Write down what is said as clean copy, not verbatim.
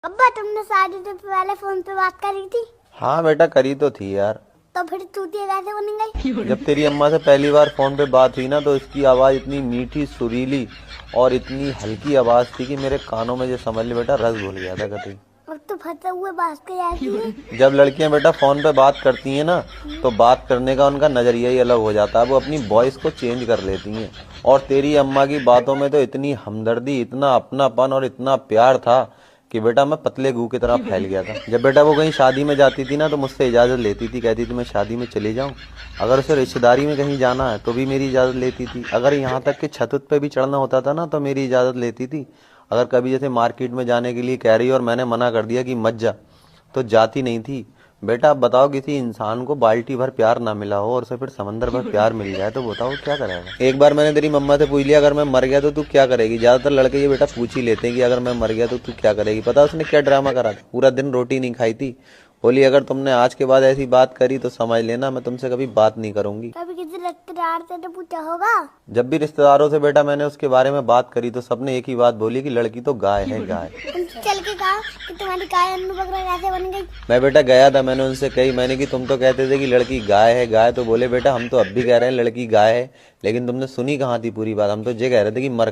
अब्बा तुमने शादी से पहले फोन पे बात करी थी? हाँ बेटा, करी तो थी यार। तो फिर चूतिया कैसे बन गई? जब तेरी अम्मा से पहली बार फोन पे बात हुई ना, तो इसकी आवाज इतनी मीठी सुरीली और इतनी हल्की आवाज थी कि मेरे कानों में जो समझ ले बेटा रस घुल गया था कतई। अब तो फंसे हुए बात कर जाती है। जब लड़कियां बेटा फोन पे बात करती हैं ना, तो बात करने का उनका नजरिया ही अलग हो जाता है। वो अपनी वॉइस को चेंज कर लेती हैं। और तेरी अम्मा की बातों में तो इतनी हमदर्दी, इतना अपनापन और इतना प्यार था कि बेटा मैं पतले गू की तरह फैल गया था। जब बेटा वो कहीं शादी में जाती थी ना, तो मुझसे इजाजत लेती थी, कहती थी मैं शादी में चली जाऊं। अगर उसे रिश्तेदारी में कहीं जाना है तो भी मेरी इजाजत लेती थी। अगर यहाँ तक कि छत पे भी चढ़ना होता था ना, तो मेरी इजाजत लेती थी। अगर कभी जैसे मार्केट में जाने के लिए कह रही और मैंने मना कर दिया कि मत जा, तो जाती नहीं थी। बेटा अब बताओ, किसी इंसान को बाल्टी भर प्यार ना मिला हो और उसे फिर समंदर भर प्यार मिल जाए, तो बताओ क्या करेगा। एक बार मैंने तेरी मम्मा से पूछ लिया, अगर मैं मर गया तो तू क्या करेगी। ज्यादातर लड़के ये बेटा पूछ ही लेते हैं कि अगर मैं मर गया तो तू क्या करेगी। पता उसने क्या ड्रामा करा था? पूरा दिन रोटी नहीं खाई थी। बोली अगर तुमने आज के बाद ऐसी बात करी तो समझ लेना मैं तुमसे कभी बात नहीं करूंगी। कभी किसी रिश्तेदार से तो पूछा होगा? जब भी रिश्तेदारों से बेटा मैंने उसके बारे में बात करी, तो सबने एक ही बात बोली कि लड़की तो गाय है, गाय। तुमसे चल के कहा कि तुम्हारी गाय अन्नू बकरा कैसे बन गई? मैं बेटा गया था, मैंने उनसे कही, मैंने कि तुम तो कहते थे कि लड़की गाय है, गाय। तो बोले बेटा हम तो अब भी कह रहे हैं लड़की गाय है, लेकिन तुमने सुनी कहाँ थी पूरी बात। हम तो ये कह रहे थे कि मर